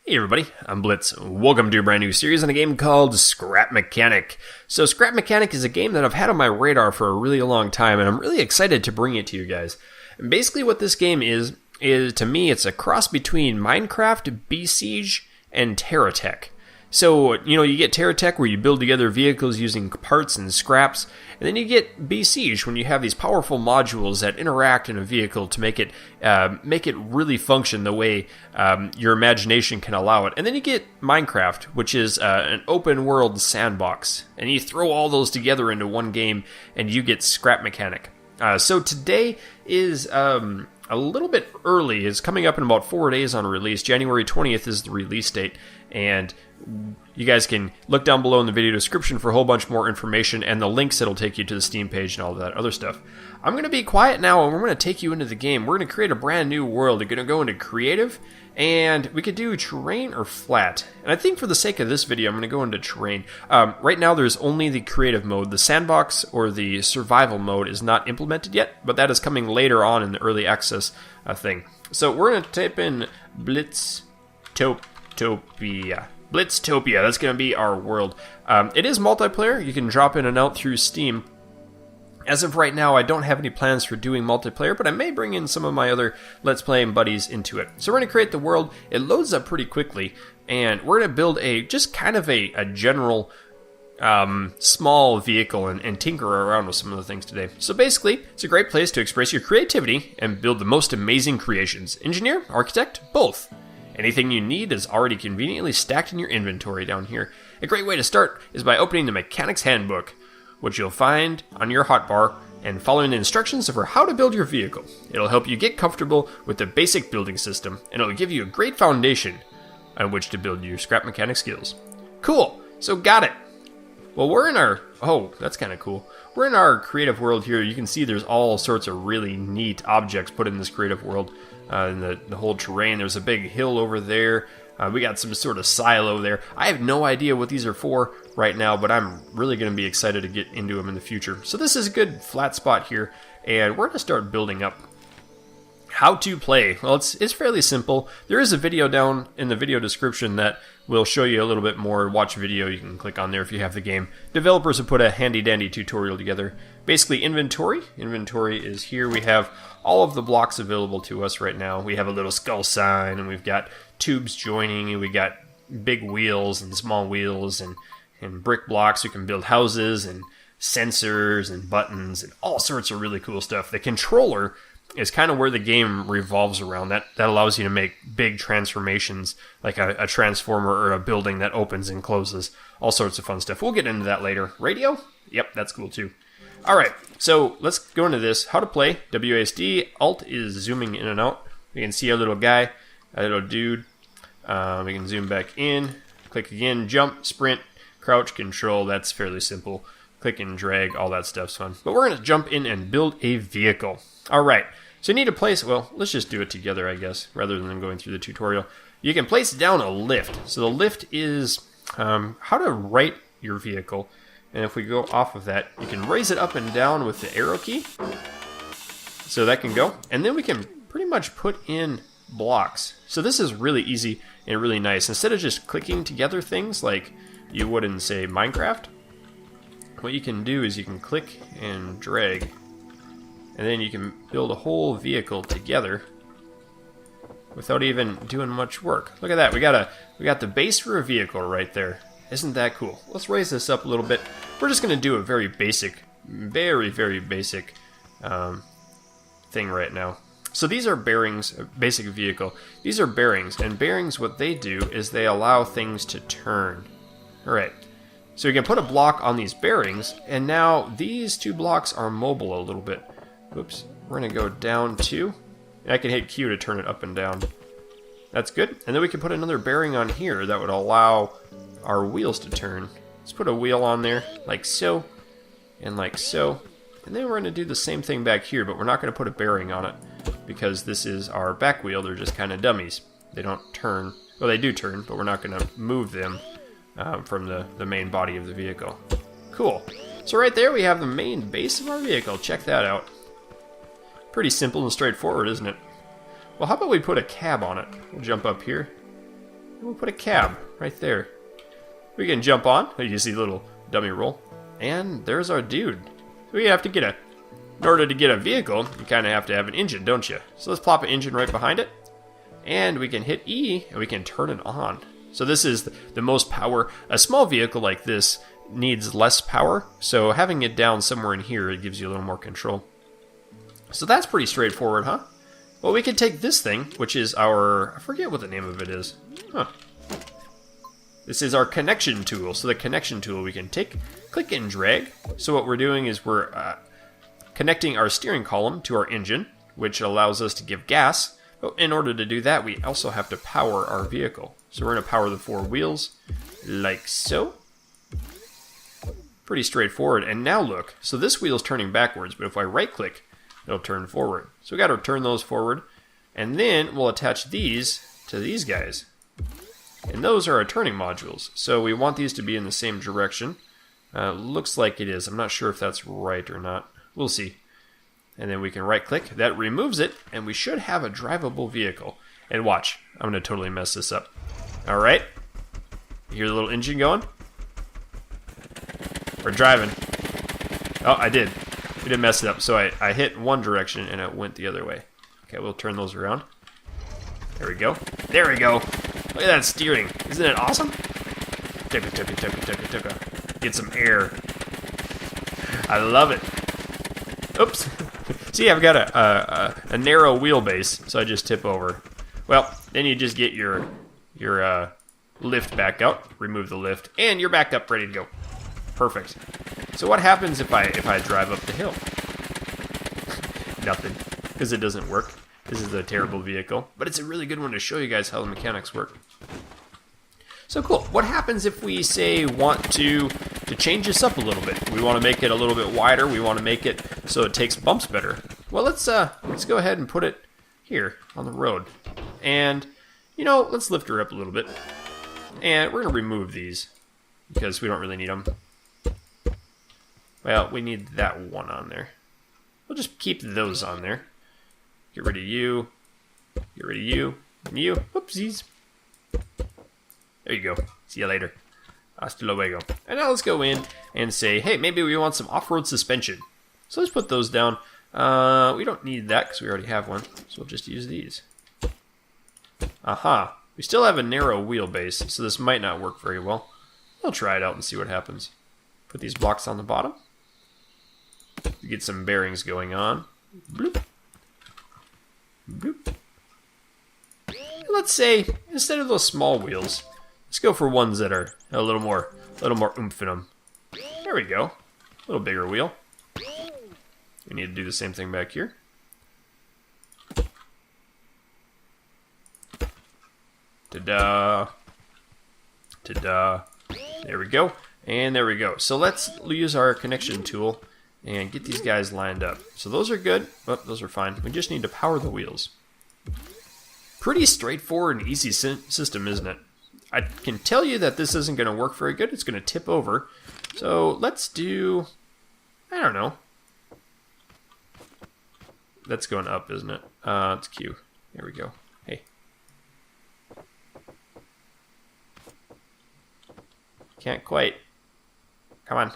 Hey everybody, I'm Blitz. Welcome to a brand new series on a game called Scrap Mechanic. So Scrap Mechanic is a game that I've had on my radar for a really long time, and I'm really excited to bring it to you guys. And basically what this game is to me, it's a cross between Minecraft, Besiege, and TerraTech. So, you get TerraTech where you build together vehicles using parts and scraps, and then you get Besiege when you have these powerful modules that interact in a vehicle to make it really function the way your imagination can allow it. And then you get Minecraft, which is an open world sandbox, and you throw all those together into one game, and you get Scrap Mechanic. So today is a little bit early. It's coming up in about 4 days on release. January 20th is the release date, and you guys can look down below in the video description for a whole bunch more information and the links that'll take you to the Steam page and all that other stuff. I'm going to be quiet now, and we're going to take you into the game. We're going to create a brand new world. We're going to go into creative, and we could do terrain or flat. And I think for the sake of this video, I'm going to go into terrain. Right now, there's only the creative mode. The sandbox or the survival mode is not implemented yet, but that is coming later on in the early access thing. So we're going to type in Blitztopia. Blitztopia, that's going to be our world. It is multiplayer. You can drop in and out through Steam. As of right now, I don't have any plans for doing multiplayer, but I may bring in some of my other Let's Playing buddies into it. So we're going to create the world. It loads up pretty quickly, and we're going to build a general small vehicle and tinker around with some of the things today. So basically, it's a great place to express your creativity and build the most amazing creations. Engineer, architect, both. Anything you need is already conveniently stacked in your inventory down here. A great way to start is by opening the Mechanic's Handbook, which you'll find on your hotbar, and following the instructions for how to build your vehicle. It'll help you get comfortable with the basic building system, and it'll give you a great foundation on which to build your scrap mechanic skills. Cool, so got it. Well, we're in our, that's kind of cool. We're in our creative world here. You can see there's all sorts of really neat objects put in this creative world. In the whole terrain, there's a big hill over there. We got some sort of silo there. I have no idea what these are for right now, but I'm really going to be excited to get into them in the future. So this is a good flat spot here, and we're going to start building up. How to play. Well, it's fairly simple. There is a video down in the video description that will show you a little bit more. Watch video, you can click on there if you have the game. Developers have put a handy-dandy tutorial together. Basically, inventory. Inventory is here. We have all of the blocks available to us right now. We have a little skull sign, and we've got tubes joining, and we got big wheels and small wheels and brick blocks. We can build houses and sensors and buttons and all sorts of really cool stuff. The controller is kind of where the game revolves around. That allows you to make big transformations, like a transformer or a building that opens and closes. All sorts of fun stuff. We'll get into that later. Radio? Yep, that's cool too. Alright, so let's go into this. How to play. WASD. Alt is zooming in and out. You can see a little guy, a little dude. We can zoom back in. Click again. Jump, sprint, crouch, control. That's fairly simple. Click and drag. All that stuff's fun. But we're going to jump in and build a vehicle. Alright, so you need to place, well, let's just do it together, I guess, rather than going through the tutorial. You can place down a lift. So the lift is how to right your vehicle. And if we go off of that, you can raise it up and down with the arrow key. So that can go. And then we can pretty much put in blocks. So this is really easy and really nice. Instead of just clicking together things like you would in, say, Minecraft, what you can do is you can click and drag. And then you can build a whole vehicle together without even doing much work. Look at that. We got the base for a vehicle right there. Isn't that cool? Let's raise this up a little bit. We're just going to do a very basic, very, very basic thing right now. So these are bearings, a basic vehicle. These are bearings, and bearings, what they do is they allow things to turn. All right. So you can put a block on these bearings, and now these two blocks are mobile a little bit. Oops, we're going to go down 2, and I can hit Q to turn it up and down. That's good. And then we can put another bearing on here that would allow our wheels to turn. Let's put a wheel on there, like so, and like so. And then we're going to do the same thing back here, but we're not going to put a bearing on it, because this is our back wheel. They're just kind of dummies. They don't turn. Well, they do turn, but we're not going to move them from the main body of the vehicle. Cool. So right there we have the main base of our vehicle. Check that out. Pretty simple and straightforward, isn't it? Well, how about we put a cab on it? We'll jump up here. And we'll put a cab right there. We can jump on. You see the little dummy roll. And there's our dude. So we have to get in order to get a vehicle, you kind of have to have an engine, don't you? So let's plop an engine right behind it. And we can hit E, and we can turn it on. So this is the most power. A small vehicle like this needs less power. So having it down somewhere in here, it gives you a little more control. So that's pretty straightforward, huh? Well, we could take this thing, which is our... I forget what the name of it is. Huh. This is our connection tool. So the connection tool we can take, click and drag. So what we're doing is we're connecting our steering column to our engine, which allows us to give gas. But in order to do that, we also have to power our vehicle. So we're going to power the 4 wheels, like so. Pretty straightforward. And now look, so this wheel's turning backwards, but if I right-click, it'll turn forward. So we got to turn those forward, and then we'll attach these to these guys. And those are our turning modules. So we want these to be in the same direction. Looks like it is. I'm not sure if that's right or not. We'll see. And then we can right-click. That removes it, and we should have a drivable vehicle. And watch. I'm going to totally mess this up. All right. You hear the little engine going? We're driving. Oh, I did. We didn't mess it up. So I hit one direction, and it went the other way. Okay, we'll turn those around. There we go. There we go. Look at that steering. Isn't it awesome? Get some air. I love it. Oops. See, I've got a narrow wheelbase, so I just tip over. Well, then you just get your lift back out, remove the lift, and you're back up, ready to go. Perfect. So what happens if I drive up the hill? Nothing, because it doesn't work. This is a terrible vehicle, but it's a really good one to show you guys how the mechanics work. So cool. What happens if we, say, want to change this up a little bit? We want to make it a little bit wider. We want to make it so it takes bumps better. Well, let's go ahead and put it here on the road. And, let's lift her up a little bit. And we're going to remove these because we don't really need them. Well, we need that one on there. We'll just keep those on there. Get rid of you. Get rid of you. And you. Oopsies. There you go. See you later. Hasta luego. And now let's go in and say, hey, maybe we want some off-road suspension. So let's put those down. We don't need that because we already have one. So we'll just use these. Aha. We still have a narrow wheelbase, so this might not work very well. We'll try it out and see what happens. Put these blocks on the bottom. You get some bearings going on. Bloop. Bloop. Let's say, instead of those small wheels, let's go for ones that are a little more oomph in them. There we go. A little bigger wheel. We need to do the same thing back here. Ta-da. Ta-da. There we go. And there we go. So let's use our connection tool and get these guys lined up. So those are good. Oh, those are fine. We just need to power the wheels. Pretty straightforward and easy system, isn't it? I can tell you that this isn't going to work very good. It's going to tip over. So let's do, I don't know. That's going up, isn't it? It's Q. There we go. Hey. Can't quite. Come on.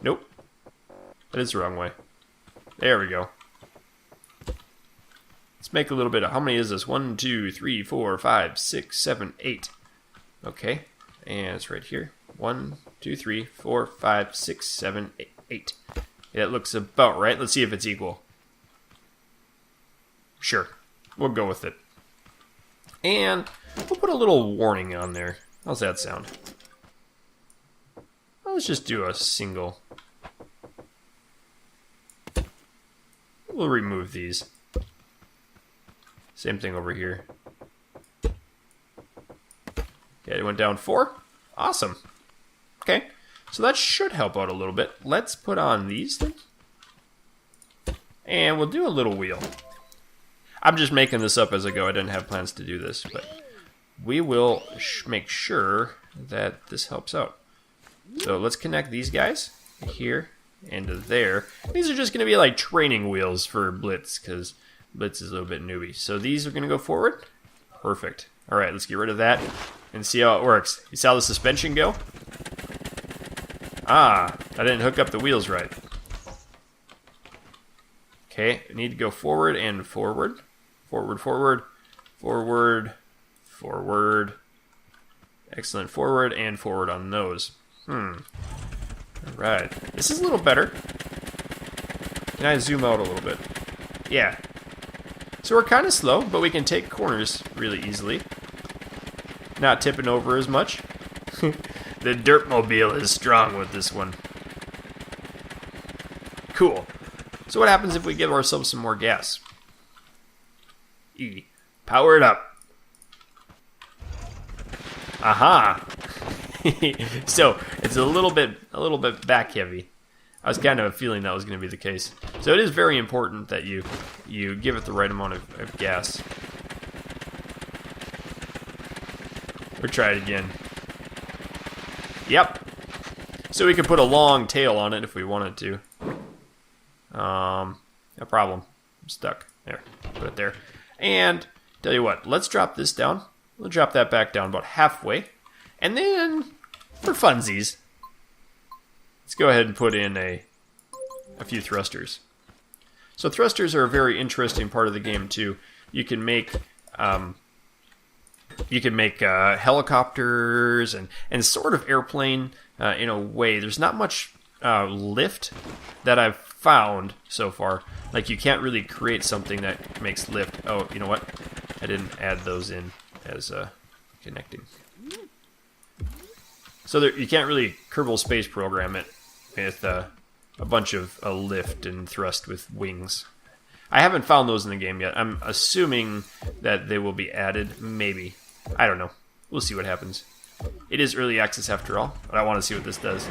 Nope. That is the wrong way. There we go. Let's make a little bit of, how many is this? 1, 2, 3, 4, 5, 6, 7, 8. Okay. And it's right here. 1, 2, 3, 4, 5, 6, 7, 8. Yeah, it looks about right. Let's see if it's equal. Sure. We'll go with it. And we'll put a little warning on there. How's that sound? Well, let's just do a single. We'll remove these. Same thing over here. Okay, it went down 4. Awesome. Okay, so that should help out a little bit. Let's put on these things. And we'll do a little wheel. I'm just making this up as I go. I didn't have plans to do this, but we will make sure that this helps out. So let's connect these guys here and to there. These are just going to be like training wheels for Blitz because Blitz is a little bit newbie. So these are going to go forward. Perfect. All right, let's get rid of that. and see how it works. You see how the suspension go? Ah, I didn't hook up the wheels right. Okay, I need to go forward and forward. Forward, forward, forward, forward. Excellent, forward and forward on those. Alright, this is a little better. Can I zoom out a little bit? Yeah. So we're kind of slow, but we can take corners really easily. Not tipping over as much. The Dirtmobile is strong with this one. Cool. So what happens if we give ourselves some more gas? E. Power it up. Aha. So it's a little bit back heavy. I was kind of feeling that was going to be the case. So it is very important that you give it the right amount of gas. We'll try it again. Yep. So we could put a long tail on it if we wanted to. No problem. I'm stuck. There. Put it there. And tell you what, let's drop this down. We'll drop that back down about halfway. And then, for funsies, let's go ahead and put in a few thrusters. So thrusters are a very interesting part of the game too. You can make helicopters and sort of airplane in a way. There's not much lift that I've found so far. Like, you can't really create something that makes lift. Oh, you know what? I didn't add those in as connecting. So you can't really Kerbal Space Program it with a bunch of lift and thrust with wings. I haven't found those in the game yet. I'm assuming that they will be added. Maybe. I don't know. We'll see what happens. It is early access after all, but I want to see what this does.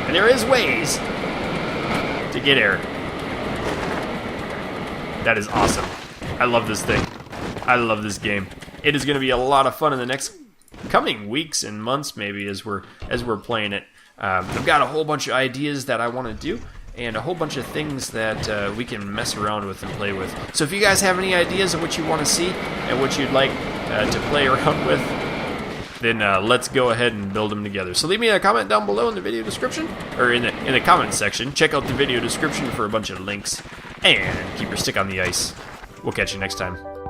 And there is ways to get air. That is awesome. I love this thing. I love this game. It is going to be a lot of fun in the next coming weeks and months, maybe, as we're playing it. I've got a whole bunch of ideas that I want to do, and a whole bunch of things that we can mess around with and play with. So if you guys have any ideas of what you want to see and what you'd like to play around with, then let's go ahead and build them together. So leave me a comment down below in the video description, or in the comment section. Check out the video description for a bunch of links, and keep your stick on the ice. We'll catch you next time.